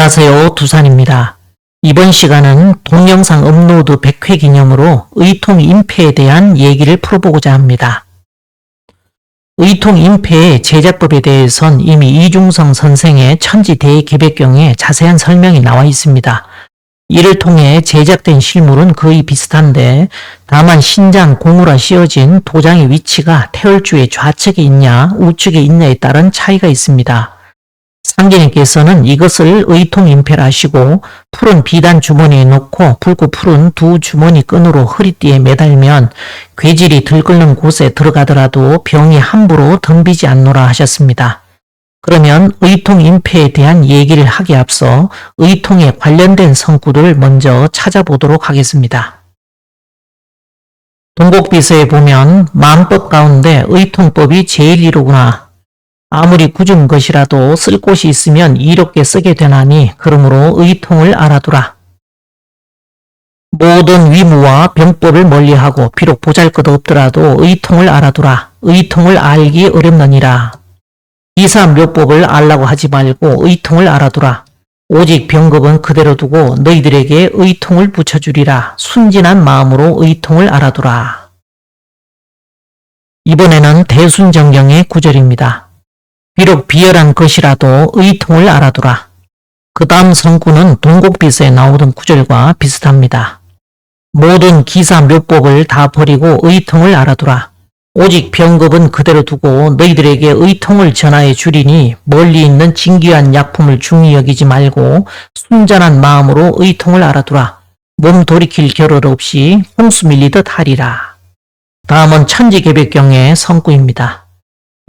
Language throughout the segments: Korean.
안녕하세요. 두산입니다. 이번 시간은 동영상 업로드 100회 기념으로 의통 인폐에 대한 얘기를 풀어보고자 합니다. 의통 인폐의 제작법에 대해선 이미 이중성 선생의 천지대계백경에 자세한 설명이 나와 있습니다. 이를 통해 제작된 실물은 거의 비슷한데 다만 신장 고무라 씌워진 도장의 위치가 태열주의 좌측에 있냐 우측에 있냐에 따른 차이가 있습니다. 상제님께서는 이것을 의통 인폐라 하시고 푸른 비단 주머니에 넣고 붉고 푸른 두 주머니 끈으로 허리띠에 매달면 괴질이 들끓는 곳에 들어가더라도 병이 함부로 덤비지 않노라 하셨습니다. 그러면 의통 인폐에 대한 얘기를 하기에 앞서 의통에 관련된 성구들을 먼저 찾아보도록 하겠습니다. 동국비서에 보면 만법 가운데 의통법이 제일 이르구나. 아무리 굳은 것이라도 쓸 곳이 있으면 이롭게 쓰게 되나니 그러므로 의통을 알아두라. 모든 위무와 병법을 멀리하고 비록 보잘것 없더라도 의통을 알아두라. 의통을 알기 어렵느니라. 기사묘법을 알라고 하지 말고 의통을 알아두라. 오직 병급은 그대로 두고 너희들에게 의통을 붙여주리라. 순진한 마음으로 의통을 알아두라. 이번에는 대순정경의 구절입니다. 비록 비열한 것이라도 의통을 알아두라. 그 다음 성구는 동국비서에 나오던 구절과 비슷합니다. 모든 기사묘법을 다 버리고 의통을 알아두라. 오직 병급은 그대로 두고 너희들에게 의통을 전하여 주리니 멀리 있는 진귀한 약품을 중히 여기지 말고 순전한 마음으로 의통을 알아두라. 몸 돌이킬 겨를 없이 홍수 밀리듯 하리라. 다음은 천지개백경의 성구입니다.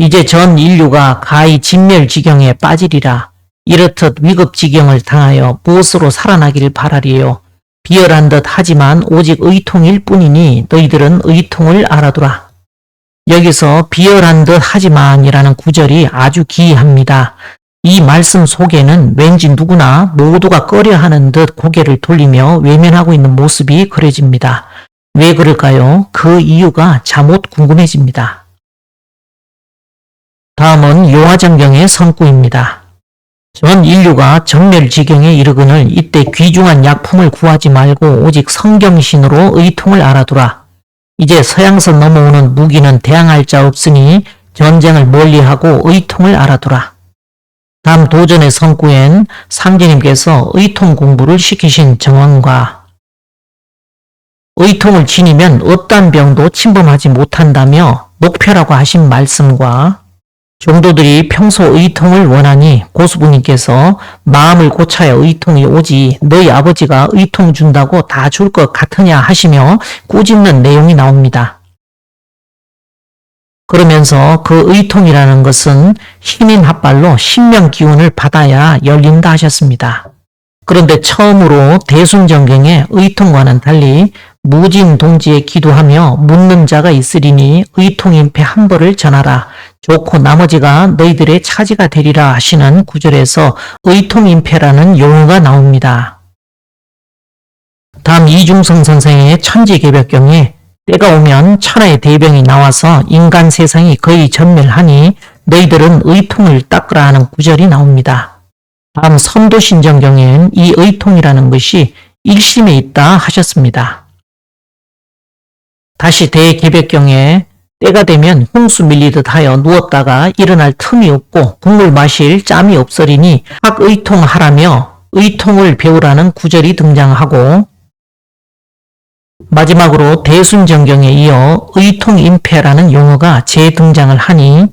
이제 전 인류가 가히 진멸지경에 빠지리라. 이렇듯 위급지경을 당하여 무엇으로 살아나기를 바라리요. 비열한 듯 하지만 오직 의통일 뿐이니 너희들은 의통을 알아두라. 여기서 비열한 듯 하지만이라는 구절이 아주 기이합니다. 이 말씀 속에는 왠지 누구나 모두가 꺼려하는 듯 고개를 돌리며 외면하고 있는 모습이 그려집니다. 왜 그럴까요? 그 이유가 잠옷 궁금해집니다. 다음은 용화정경의 성구입니다. 전 인류가 정멸지경에 이르거늘 이때 귀중한 약품을 구하지 말고 오직 성경신으로 의통을 알아두라. 이제 서양선 넘어오는 무기는 대항할 자 없으니 전쟁을 멀리하고 의통을 알아두라. 다음 도전의 성구엔 상제님께서 의통 공부를 시키신 정황과 의통을 지니면 어떠한 병도 침범하지 못한다며 목표라고 하신 말씀과 종도들이 평소 의통을 원하니 고수부님께서 마음을 고쳐야 의통이 오지 너희 아버지가 의통 준다고 다 줄 것 같으냐 하시며 꾸짖는 내용이 나옵니다. 그러면서 그 의통이라는 것은 힘인 핫발로 신명 기운을 받아야 열린다 하셨습니다. 그런데 처음으로 대순정경에 의통과는 달리 무진동지에 기도하며 묻는 자가 있으리니 의통인폐 한 벌을 전하라. 좋고 나머지가 너희들의 차지가 되리라 하시는 구절에서 의통인폐라는 용어가 나옵니다. 다음 이중성 선생의 천지개벽경에 때가 오면 천하의 대병이 나와서 인간 세상이 거의 전멸하니 너희들은 의통을 닦으라 하는 구절이 나옵니다. 다음 선도신정경에는 이 의통이라는 것이 일심에 있다 하셨습니다. 다시 대개벽경에 때가 되면 홍수 밀리듯 하여 누웠다가 일어날 틈이 없고 국물 마실 짬이 없으리니 학의통하라며 의통을 배우라는 구절이 등장하고 마지막으로 대순정경에 이어 의통인폐라는 용어가 재등장을 하니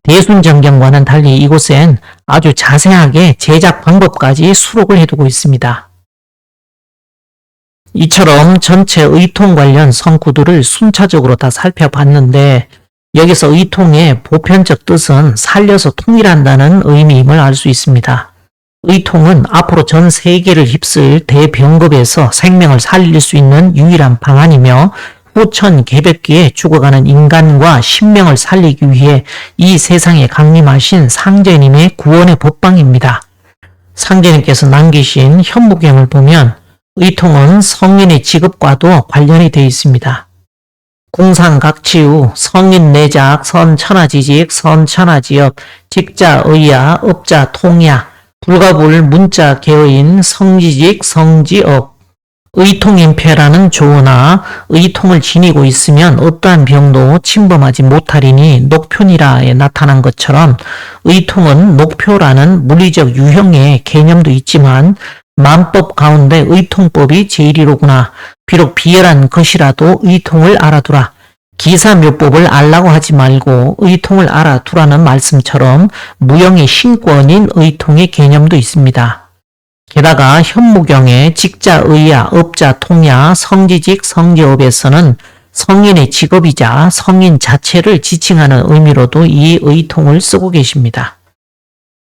대순정경과는 달리 이곳엔 아주 자세하게 제작 방법까지 수록을 해두고 있습니다. 이처럼 전체 의통 관련 성구들을 순차적으로 다 살펴봤는데 여기서 의통의 보편적 뜻은 살려서 통일한다는 의미임을 알 수 있습니다. 의통은 앞으로 전 세계를 휩쓸 대병급에서 생명을 살릴 수 있는 유일한 방안이며 후천 개백기에 죽어가는 인간과 신명을 살리기 위해 이 세상에 강림하신 상제님의 구원의 법방입니다. 상제님께서 남기신 현무경을 보면 의통은 성인의 직업과도 관련이 되어 있습니다. 궁상각치유, 성인내작, 선천하지직, 선천하지업, 직자의야, 업자통야, 불가불 문자 개어인 성지직, 성지업, 의통임폐라는 조어나 의통을 지니고 있으면 어떠한 병도 침범하지 못하리니 녹표니라에 나타난 것처럼 의통은 녹표라는 물리적 유형의 개념도 있지만 만법 가운데 의통법이 제일이로구나. 비록 비열한 것이라도 의통을 알아두라. 기사묘법을 알라고 하지 말고 의통을 알아두라는 말씀처럼 무형의 신권인 의통의 개념도 있습니다. 게다가 현무경의 직자의야, 업자, 통야, 성지직, 성지업에서는 성인의 직업이자 성인 자체를 지칭하는 의미로도 이 의통을 쓰고 계십니다.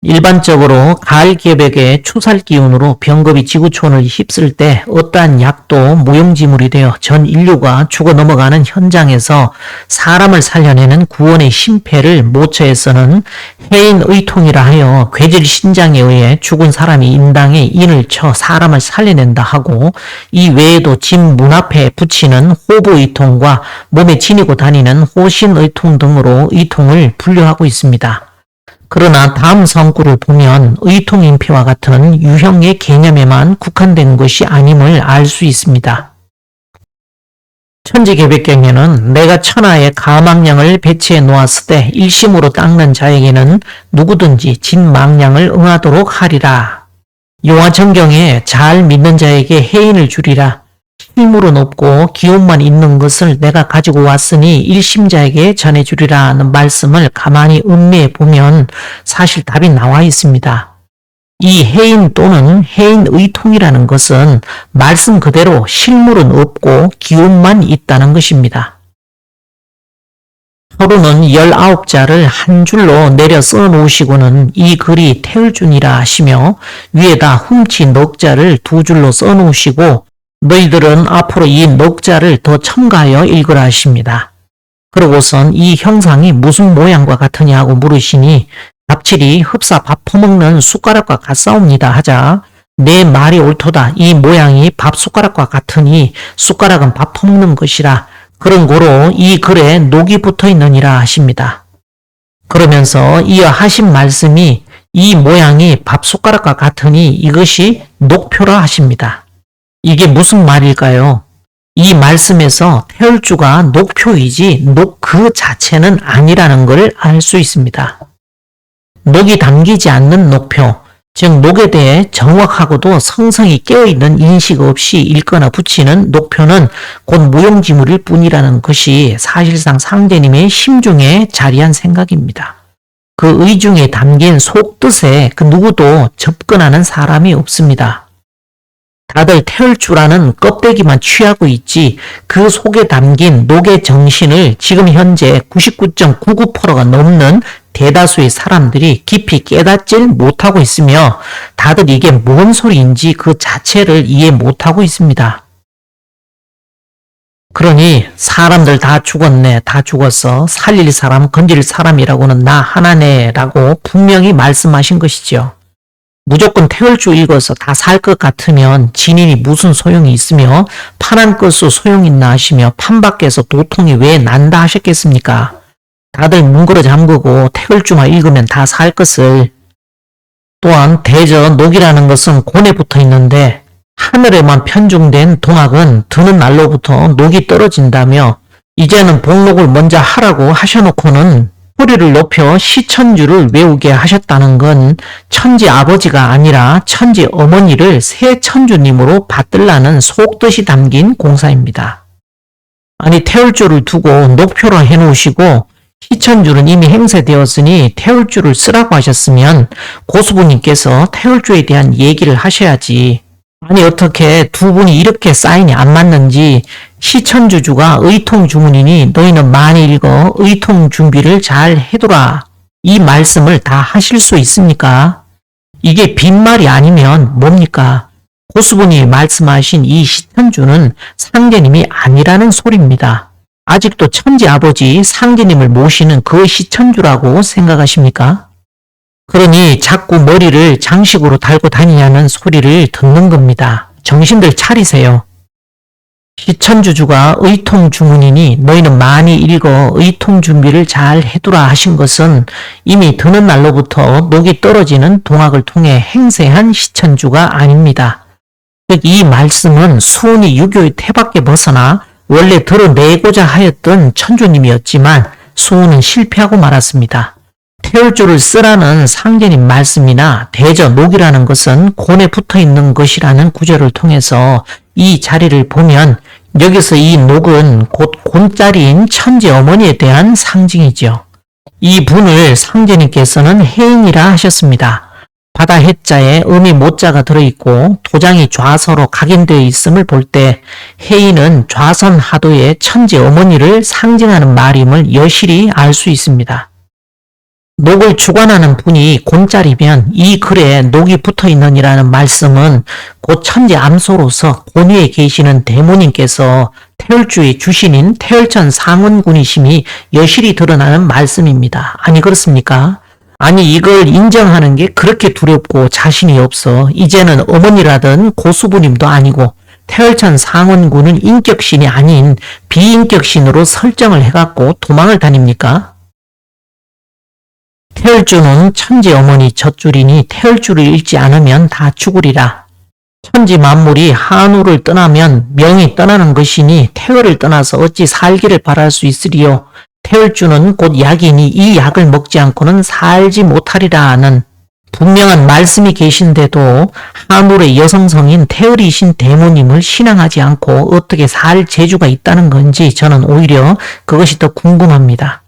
일반적으로 가을 기업에게 추살 기운으로 병겁이 지구촌을 휩쓸 때 어떠한 약도 무용지물이 되어 전 인류가 죽어 넘어가는 현장에서 사람을 살려내는 구원의 심패를 모처에서는 해인의통이라 하여 괴질 신장에 의해 죽은 사람이 인당에 인을 쳐 사람을 살려낸다 하고, 이 외에도 집 문 앞에 붙이는 호부의통과 몸에 지니고 다니는 호신의통 등으로 의통을 분류하고 있습니다. 그러나 다음 성구를 보면 의통임폐와 같은 유형의 개념에만 국한된 것이 아님을 알 수 있습니다. 천지개백경에는 내가 천하에 가망량을 배치해 놓았을 때 일심으로 닦는 자에게는 누구든지 진망량을 응하도록 하리라. 용화정경에 잘 믿는 자에게 해인을 주리라. 힘으로 높고 기운만 있는 것을 내가 가지고 왔으니 일심자에게 전해주리라 하는 말씀을 가만히 음미해 보면 사실 답이 나와 있습니다. 이 해인 또는 해인의통이라는 것은 말씀 그대로 실물은 없고 기운만 있다는 것입니다. 서로는 19자를 한 줄로 내려 써 놓으시고는 이 글이 태울준이라 하시며 위에다 훔치 넉자를 두 줄로 써 놓으시고 너희들은 앞으로 이 넉자를 더 첨가하여 읽으라 하십니다. 그러고선 이 형상이 무슨 모양과 같으냐 하고 물으시니 갑질이 흡사 밥 퍼먹는 숟가락과 같사옵니다 하자 내 말이 옳도다. 이 모양이 밥 숟가락과 같으니 숟가락은 밥 퍼먹는 것이라. 그런 고로 이 글에 녹이 붙어 있느니라 하십니다. 그러면서 이어 하신 말씀이 이 모양이 밥 숟가락과 같으니 이것이 녹표라 하십니다. 이게 무슨 말일까요? 이 말씀에서 태울주가 녹표이지 녹 그 자체는 아니라는 걸 알 수 있습니다. 녹이 담기지 않는 녹표, 즉 녹에 대해 정확하고도 성성이 깨어있는 인식 없이 읽거나 붙이는 녹표는 곧 무용지물일 뿐이라는 것이 사실상 상제님의 심중에 자리한 생각입니다. 그 의중에 담긴 속뜻에 그 누구도 접근하는 사람이 없습니다. 다들 태울주라는 껍데기만 취하고 있지 그 속에 담긴 녹의 정신을 지금 현재 99.99%가 넘는 대다수의 사람들이 깊이 깨닫질 못하고 있으며 다들 이게 뭔 소리인지 그 자체를 이해 못하고 있습니다. 그러니 사람들 다 죽었네, 다 죽었어, 살릴 사람, 건질 사람이라고는 나 하나네 라고 분명히 말씀하신 것이죠. 무조건 태울주 읽어서 다 살 것 같으면 진인이 무슨 소용이 있으며 판한 것도 소용 있나 하시며 판 밖에서 도통이 왜 난다 하셨겠습니까? 다들 문걸어 잠그고 태울주만 읽으면 다 살 것을. 또한 대저 녹이라는 것은 곤에 붙어 있는데 하늘에만 편중된 동학은 드는 날로부터 녹이 떨어진다며 이제는 복록을 먼저 하라고 하셔놓고는 소리를 높여 시천주를 외우게 하셨다는 건 천지 아버지가 아니라 천지 어머니를 새 천주님으로 받들라는 속뜻이 담긴 공사입니다. 아니 태울주를 두고 녹표로 해놓으시고 시천주는 이미 행세되었으니 태울주를 쓰라고 하셨으면 고수부님께서 태울주에 대한 얘기를 하셔야지. 아니 어떻게 두 분이 이렇게 사인이 안 맞는지 시천주주가 의통주문이니 너희는 많이 읽어 의통 준비를 잘 해두라. 이 말씀을 다 하실 수 있습니까? 이게 빈말이 아니면 뭡니까? 고수분이 말씀하신 이 시천주는 상제님이 아니라는 소리입니다. 아직도 천지아버지 상제님을 모시는 그 시천주라고 생각하십니까? 그러니 자꾸 머리를 장식으로 달고 다니냐는 소리를 듣는 겁니다. 정신들 차리세요. 시천주주가 의통 주문이니 너희는 많이 읽어 의통 준비를 잘 해두라 하신 것은 이미 드는 날로부터 녹이 떨어지는 동학을 통해 행세한 시천주가 아닙니다. 즉 이 말씀은 수은이 유교의 태밖에 벗어나 원래 드러내고자 하였던 천주님이었지만 수은은 실패하고 말았습니다. 태울주를 쓰라는 상제님 말씀이나 대저 녹이라는 것은 곤에 붙어있는 것이라는 구절을 통해서 이 자리를 보면 여기서 이 녹은 곧 곤자리인 천재 어머니에 대한 상징이죠. 이 분을 상제님께서는 해인이라 하셨습니다. 바다 해자에 음이 모자가 들어있고 도장이 좌서로 각인되어 있음을 볼 때 해인은 좌선 하도의 천재 어머니를 상징하는 말임을 여실히 알 수 있습니다. 녹을 주관하는 분이 곤자리면 이 글에 녹이 붙어있느니라는 말씀은 곧 천재 암소로서 곤 위에 계시는 대모님께서 태열주의 주신인 태열천 상원군이심이 여실히 드러나는 말씀입니다. 아니 그렇습니까? 아니 이걸 인정하는 게 그렇게 두렵고 자신이 없어 이제는 어머니라든 고수부님도 아니고 태열천 상원군은 인격신이 아닌 비인격신으로 설정을 해갖고 도망을 다닙니까? 태열주는 천지 어머니 젖줄이니 태열주를 읽지 않으면 다 죽으리라. 천지 만물이 한우를 떠나면 명이 떠나는 것이니 태열을 떠나서 어찌 살기를 바랄 수 있으리요. 태열주는 곧 약이니 이 약을 먹지 않고는 살지 못하리라 하는 분명한 말씀이 계신데도 한울의 여성성인 태열이신 대모님을 신앙하지 않고 어떻게 살 재주가 있다는 건지 저는 오히려 그것이 더 궁금합니다.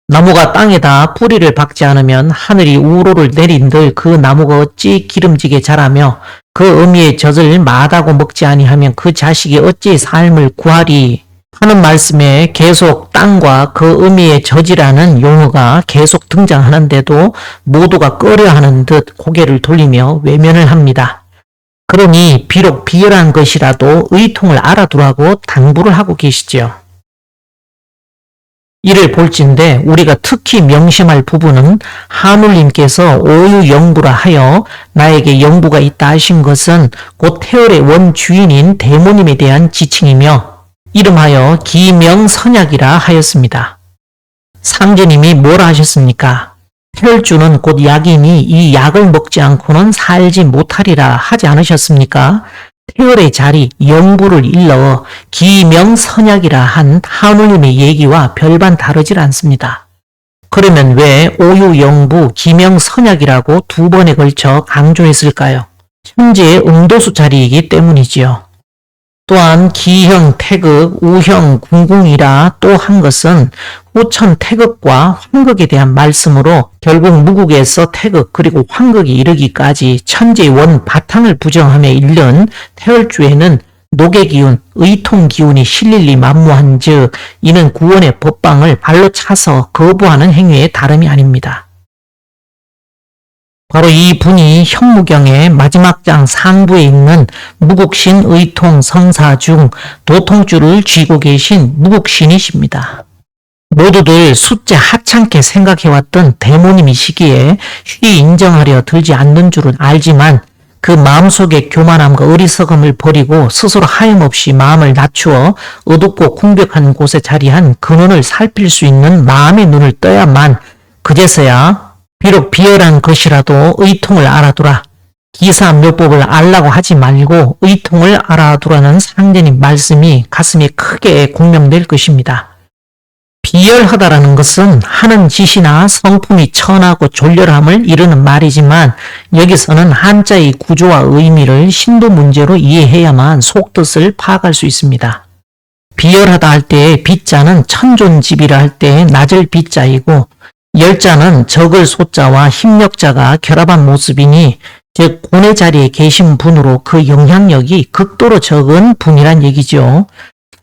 나무가 땅에다 뿌리를 박지 않으면 하늘이 우로를 내린들 그 나무가 어찌 기름지게 자라며 그 어미의 젖을 마다고 먹지 아니하면 그 자식이 어찌 삶을 구하리 하는 말씀에 계속 땅과 그 어미의 젖이라는 용어가 계속 등장하는데도 모두가 꺼려하는 듯 고개를 돌리며 외면을 합니다. 그러니 비록 비열한 것이라도 의통을 알아두라고 당부를 하고 계시지요. 이를 볼진데 우리가 특히 명심할 부분은 한울님께서 오유영부라 하여 나에게 영부가 있다 하신 것은 곧 태열의 원주인인 대모님에 대한 지칭이며 이름하여 기명선약이라 하였습니다. 상제님이 뭐라 하셨습니까? 태열주는 곧 약이니 이 약을 먹지 않고는 살지 못하리라 하지 않으셨습니까? 태열의 자리 영부를 일러 기명선약이라 한 한울님의 얘기와 별반 다르질 않습니다. 그러면 왜 오유영부 기명선약이라고 두 번에 걸쳐 강조했을까요? 천지의 응도수 자리이기 때문이지요. 또한 기형 태극, 우형 궁궁이라 또 한 것은 후천 태극과 환극에 대한 말씀으로 결국 무국에서 태극 그리고 환극이 이르기까지 천지의 원 바탕을 부정함에 이른 태열주에는 녹의 기운, 의통 기운이 실릴리 만무한 즉 이는 구원의 법방을 발로 차서 거부하는 행위의 다름이 아닙니다. 바로 이 분이 현무경의 마지막 장 상부에 있는 무국신 의통 성사 중 도통주를 쥐고 계신 무국신이십니다. 모두들 숫자 하찮게 생각해왔던 대모님이시기에 쉬 인정하려 들지 않는 줄은 알지만 그 마음속의 교만함과 어리석음을 버리고 스스로 하염없이 마음을 낮추어 어둡고 궁벽한 곳에 자리한 근원을 살필 수 있는 마음의 눈을 떠야만 그제서야 비록 비열한 것이라도 의통을 알아두라. 기사묘법을 알라고 하지 말고 의통을 알아두라는 상제님 말씀이 가슴에 크게 공명될 것입니다. 비열하다라는 것은 하는 짓이나 성품이 천하고 졸렬함을 이르는 말이지만 여기서는 한자의 구조와 의미를 신도 문제로 이해해야만 속뜻을 파악할 수 있습니다. 비열하다 할 때의 비자는 천존집이라 할 때의 낮을 비자이고 열자는 적을 소자와 힘력자가 결합한 모습이니 즉 곤의 자리에 계신 분으로 그 영향력이 극도로 적은 분이란 얘기죠.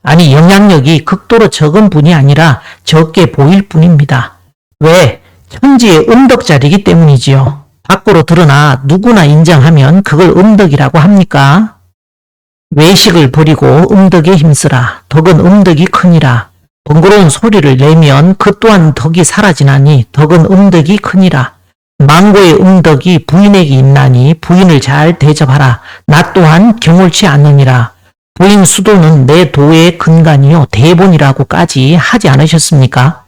아니 영향력이 극도로 적은 분이 아니라 적게 보일 뿐입니다. 왜? 천지의 음덕자리이기 때문이지요. 밖으로 드러나 누구나 인정하면 그걸 음덕이라고 합니까? 외식을 버리고 음덕에 힘쓰라. 덕은 음덕이 크니라. 번거로운 소리를 내면 그 또한 덕이 사라지나니 덕은 음덕이 크니라. 망고의 음덕이 부인에게 있나니 부인을 잘 대접하라. 나 또한 경홀치 않느니라. 부인 수도는 내 도의 근간이요 대본이라고까지 하지 않으셨습니까?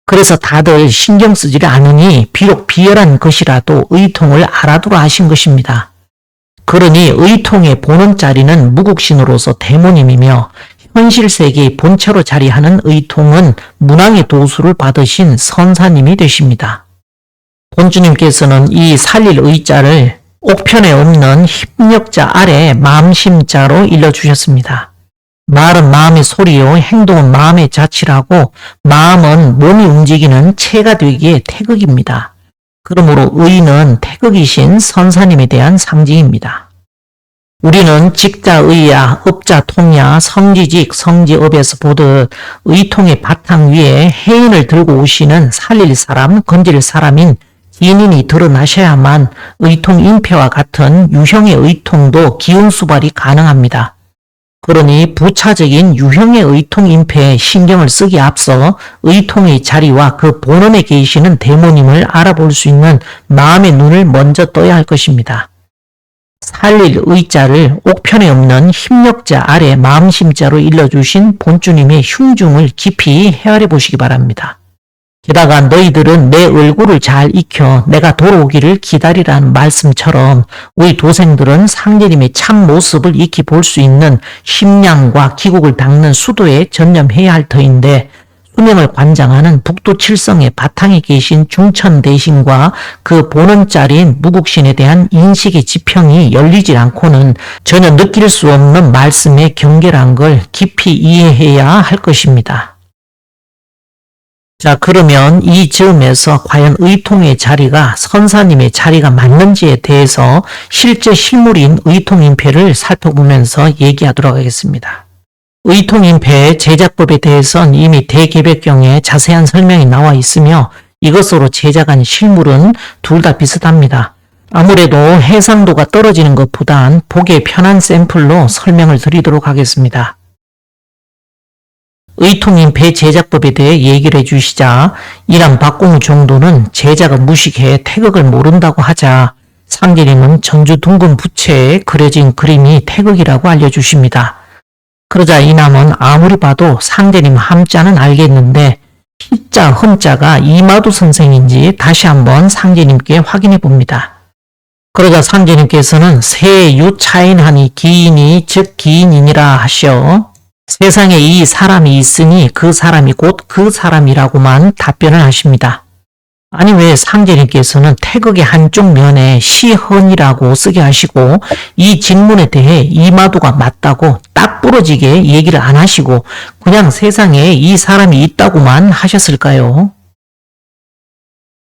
그래서 다들 신경 쓰지 않으니 비록 비열한 것이라도 의통을 알아두라 하신 것입니다. 그러니 의통의 본원자리는 무국신으로서 대모님이며 현실 세계의 본체로 자리하는 의통은 문왕의 도수를 받으신 선사님이 되십니다. 본주님께서는 이 살릴 의자를 옥편에 없는 힘력자 아래 마음심자로 일러주셨습니다. 말은 마음의 소리요 행동은 마음의 자치라고 마음은 몸이 움직이는 체가 되기에 태극입니다. 그러므로 의는 태극이신 선사님에 대한 상징입니다. 우리는 직자의야, 업자통야, 성지직, 성지업에서 보듯 의통의 바탕 위에 해인을 들고 오시는 살릴 사람, 건질 사람인 기인이 드러나셔야만 의통 인패와 같은 유형의 의통도 기운수발이 가능합니다. 그러니 부차적인 유형의 의통 인패에 신경을 쓰기 앞서 의통의 자리와 그 본원에 계시는 대모님을 알아볼 수 있는 마음의 눈을 먼저 떠야 할 것입니다. 살릴 의자를 옥편에 없는 힘력자 아래 마음심자로 일러주신 본주님의 흉중을 깊이 헤아려 보시기 바랍니다. 게다가 너희들은 내 얼굴을 잘 익혀 내가 돌아오기를 기다리라는 말씀처럼 우리 도생들은 상제님의 참 모습을 익히 볼 수 있는 심량과 기국을 닦는 수도에 전념해야 할 터인데 수명을 관장하는 북두 칠성의 바탕에 계신 중천대신과 그 본원자리인 무국신에 대한 인식의 지평이 열리지 않고는 전혀 느낄 수 없는 말씀의 경계란 걸 깊이 이해해야 할 것입니다. 자, 그러면 이 즈음에서 과연 의통의 자리가 선사님의 자리가 맞는지에 대해서 실제 실물인 의통인패를 살펴보면서 얘기하도록 하겠습니다. 의통인패의 제작법에 대해서는 이미 대개백경에 자세한 설명이 나와 있으며 이것으로 제작한 실물은 둘 다 비슷합니다. 아무래도 해상도가 떨어지는 것보단 보기에 편한 샘플로 설명을 드리도록 하겠습니다. 의통인패 제작법에 대해 얘기를 해주시자 이란 박공우 정도는 제자가 무식해 태극을 모른다고 하자 상제님은 전주 둥근 부채에 그려진 그림이 태극이라고 알려주십니다. 그러자 이남은 아무리 봐도 상제님 함자는 알겠는데 희자 흠자가 이마두 선생인지 다시 한번 상제님께 확인해 봅니다. 그러자 상제님께서는 세유 차인하니 기인이 즉 기인이니라 하시어 세상에 이 사람이 있으니 그 사람이 곧 그 사람이라고만 답변을 하십니다. 아니 왜 상제님께서는 태극의 한쪽 면에 시헌이라고 쓰게 하시고 이 질문에 대해 이마두가 맞다고 딱 부러지게 얘기를 안 하시고 그냥 세상에 이 사람이 있다고만 하셨을까요?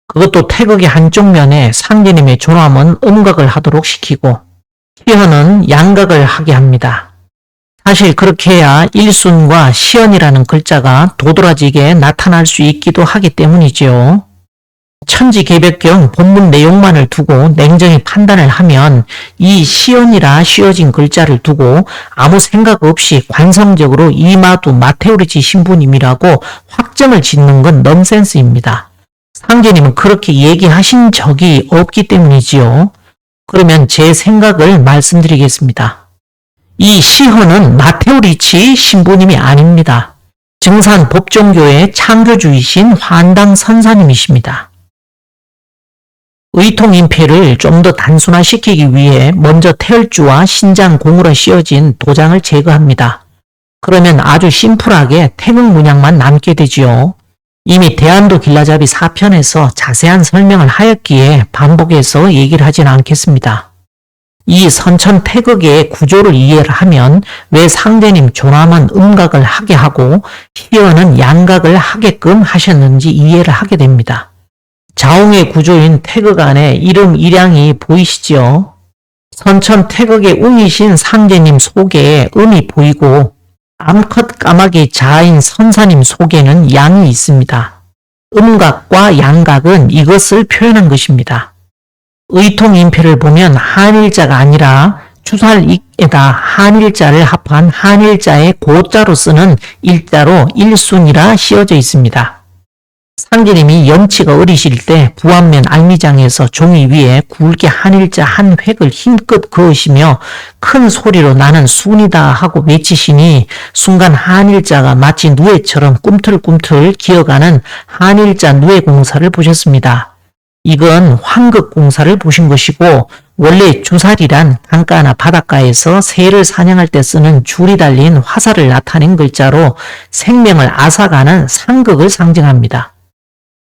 그것도 태극의 한쪽 면에 상제님의 존함은 음각을 하도록 시키고 시헌은 양각을 하게 합니다. 사실 그렇게 해야 일순과 시헌이라는 글자가 도드라지게 나타날 수 있기도 하기 때문이지요. 천지개벽경 본문 내용만을 두고 냉정히 판단을 하면 이 시연이라 씌어진 글자를 두고 아무 생각 없이 관성적으로 이마두 마테오리치 신부님이라고 확정을 짓는 건 넌센스입니다. 상제님은 그렇게 얘기하신 적이 없기 때문이지요. 그러면 제 생각을 말씀드리겠습니다. 이 시헌은 마테오리치 신부님이 아닙니다. 증산 법종교의 창조주이신 환당 선사님이십니다. 의통인패를 좀 더 단순화시키기 위해 먼저 태열주와 신장 공으로 씌어진 도장을 제거합니다. 그러면 아주 심플하게 태극 문양만 남게 되지요. 이미 대한도 길라잡이 4편에서 자세한 설명을 하였기에 반복해서 얘기를 하진 않겠습니다. 이 선천 태극의 구조를 이해를 하면 왜 상제님 존함은 음각을 하게 하고 시연은 양각을 하게끔 하셨는지 이해를 하게 됩니다. 자웅의 구조인 태극 안에 이름 일양이 보이시죠? 선천 태극의 웅이신 상제님 속에 음이 보이고 암컷 까마귀 자아인 선사님 속에는 양이 있습니다. 음각과 양각은 이것을 표현한 것입니다. 의통인패를 보면 한일자가 아니라 추살익에다 한일자를 합한 한일자의 고자로 쓰는 일자로 일순이라 씌어져 있습니다. 상제님이 연치가 어리실 때 부안면 알미장에서 종이 위에 굵게 한일자 한 획을 힘껏 그으시며 큰 소리로 나는 순이다 하고 외치시니 순간 한일자가 마치 누에처럼 꿈틀꿈틀 기어가는 한일자 누에 공사를 보셨습니다. 이건 황극 공사를 보신 것이고 원래 주살이란 강가나 바닷가에서 새를 사냥할 때 쓰는 줄이 달린 화살을 나타낸 글자로 생명을 앗아가는 상극을 상징합니다.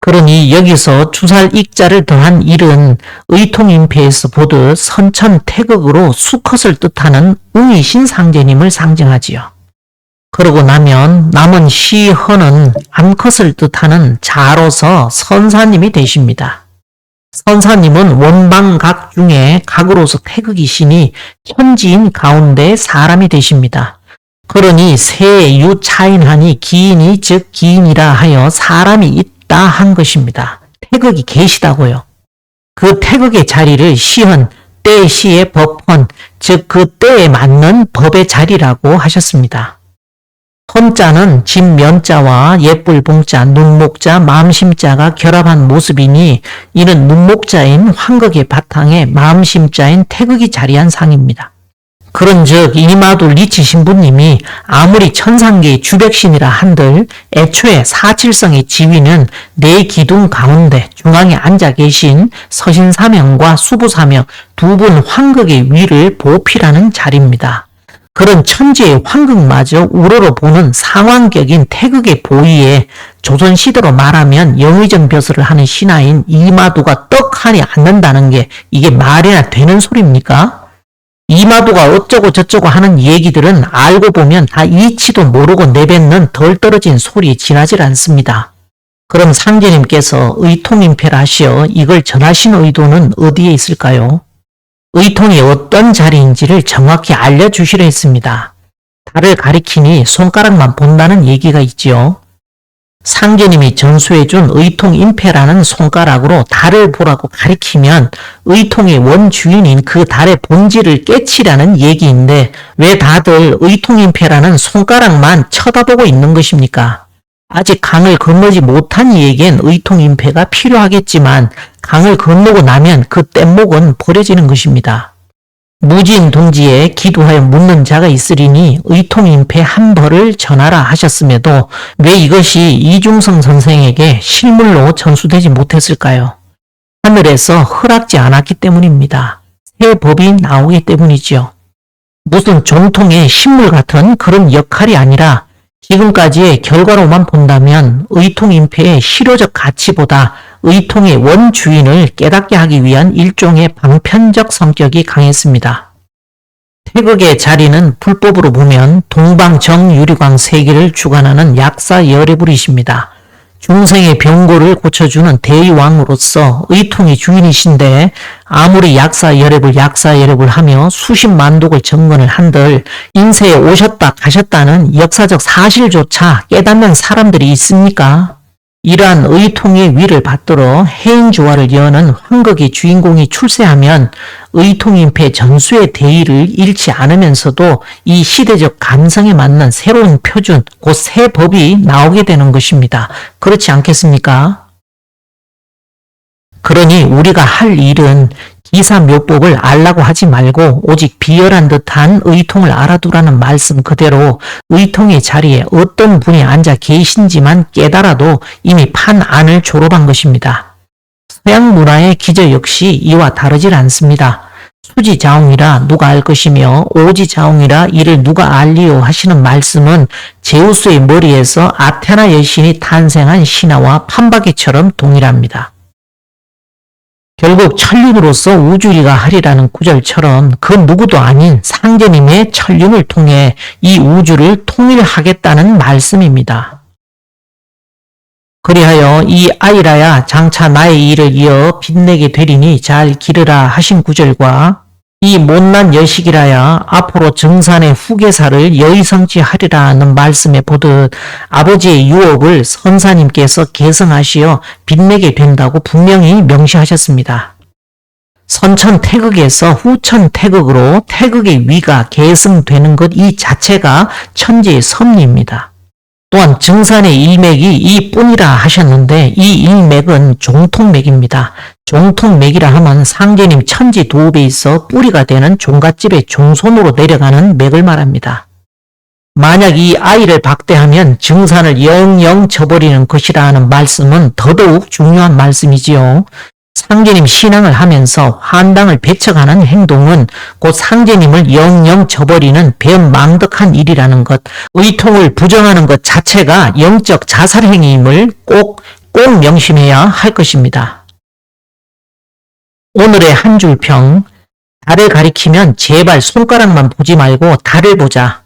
그러니 여기서 주살 익자를 더한 일은 의통인패에서 보듯 선천태극으로 수컷을 뜻하는 웅이신 상제님을 상징하지요. 그러고 나면 남은 시헌은 암컷을 뜻하는 자로서 선사님이 되십니다. 선사님은 원방각 중에 각으로서 태극이시니 천지인 가운데 사람이 되십니다. 그러니 세유 차인하니 기인이 즉 기인이라 하여 사람이 있다 한 것입니다. 태극이 계시다고요. 그 태극의 자리를 시헌, 때 시의 법헌, 즉 그 때에 맞는 법의 자리라고 하셨습니다. 헌자는 진면자와 예불봉자, 눈목자, 마음심자가 결합한 모습이니 이는 눈목자인 황극의 바탕에 마음심자인 태극이 자리한 상입니다. 그런즉 이마도 리치 신부님이 아무리 천상계의 주백신이라 한들 애초에 사칠성의 지위는 네 기둥 가운데 중앙에 앉아 계신 서신사명과 수부사명 두 분 황극의 위를 보필하는 자리입니다. 그런 천지의 황극마저 우러러 보는 상황격인 태극의 보위에 조선시대로 말하면 영의정벼슬을 하는 신하인 이마도가 떡하니 앉는다는 게 이게 말이나 되는 소리입니까? 이마도가 어쩌고 저쩌고 하는 얘기들은 알고 보면 다 이치도 모르고 내뱉는 덜 떨어진 소리에 지나질 않습니다. 그럼 상제님께서 의통인패를 하시어 이걸 전하신 의도는 어디에 있을까요? 의통이 어떤 자리인지를 정확히 알려주시려 했습니다. 달을 가리키니 손가락만 본다는 얘기가 있지요. 상제님이 전수해준 의통인패라는 손가락으로 달을 보라고 가리키면 의통의 원주인인 그 달의 본질을 깨치라는 얘기인데 왜 다들 의통인패라는 손가락만 쳐다보고 있는 것입니까? 아직 강을 건너지 못한 이에겐 의통인패가 필요하겠지만 강을 건너고 나면 그 뗏목은 버려지는 것입니다. 무진 동지에 기도하여 묻는 자가 있으리니 의통인패 한 벌을 전하라 하셨음에도 왜 이것이 이중성 선생에게 실물로 전수되지 못했을까요? 하늘에서 허락지 않았기 때문입니다. 새 법이 나오기 때문이지요. 무슨 정통의 신물 같은 그런 역할이 아니라 지금까지의 결과로만 본다면 의통인패의 실효적 가치보다 의통의 원주인을 깨닫게 하기 위한 일종의 방편적 성격이 강했습니다. 태극의 자리는 불법으로 보면 동방정유리광 세계를 주관하는 약사열애불이십니다. 중생의 병고를 고쳐주는 대의왕으로서 의통의 주인이신데 아무리 약사열애불 하며 수십만독을 정건을 한들 인세에 오셨다 가셨다는 역사적 사실조차 깨닫는 사람들이 있습니까? 이러한 의통의 위를 받들어 해인조화를 여는 황극의 주인공이 출세하면 의통인패 전수의 대의를 잃지 않으면서도 이 시대적 감성에 맞는 새로운 표준, 곧 새 법이 나오게 되는 것입니다. 그렇지 않겠습니까? 그러니 우리가 할 일은 기사묘법을 알라고 하지 말고 오직 비열한 듯한 의통을 알아두라는 말씀 그대로 의통의 자리에 어떤 분이 앉아 계신지만 깨달아도 이미 판안을 졸업한 것입니다. 서양 문화의 기저 역시 이와 다르질 않습니다. 수지자웅이라 누가 알 것이며 오지자웅이라 이를 누가 알리요 하시는 말씀은 제우스의 머리에서 아테나 여신이 탄생한 신화와 판박이처럼 동일합니다. 결국 천륜으로서 우주리가 하리라는 구절처럼 그 누구도 아닌 상제님의 천륜을 통해 이 우주를 통일하겠다는 말씀입니다. 그리하여 이 아이라야 장차 나의 일을 이어 빛내게 되리니 잘 기르라 하신 구절과 이 못난 여식이라야 앞으로 정산의 후계사를 여의성취하리라는 말씀에 보듯 아버지의 유업을 선사님께서 계승하시어 빛내게 된다고 분명히 명시하셨습니다. 선천태극에서 후천태극으로 태극의 위가 계승되는 것 이 자체가 천지의 섭리입니다. 또한 증산의 일맥이 이뿐이라 하셨는데 이 일맥은 종통맥입니다. 종통맥이라 하면 상제님 천지 도읍에 있어 뿌리가 되는 종갓집의 종손으로 내려가는 맥을 말합니다. 만약 이 아이를 박대하면 증산을 영영 쳐버리는 것이라 하는 말씀은 더더욱 중요한 말씀이지요. 상제님 신앙을 하면서 환당을 배척하는 행동은 곧 상제님을 영영 쳐버리는 배은망덕한 일이라는 것, 의통을 부정하는 것 자체가 영적 자살행위임을 꼭 명심해야 할 것입니다. 오늘의 한 줄 평, 달을 가리키면 제발 손가락만 보지 말고 달을 보자.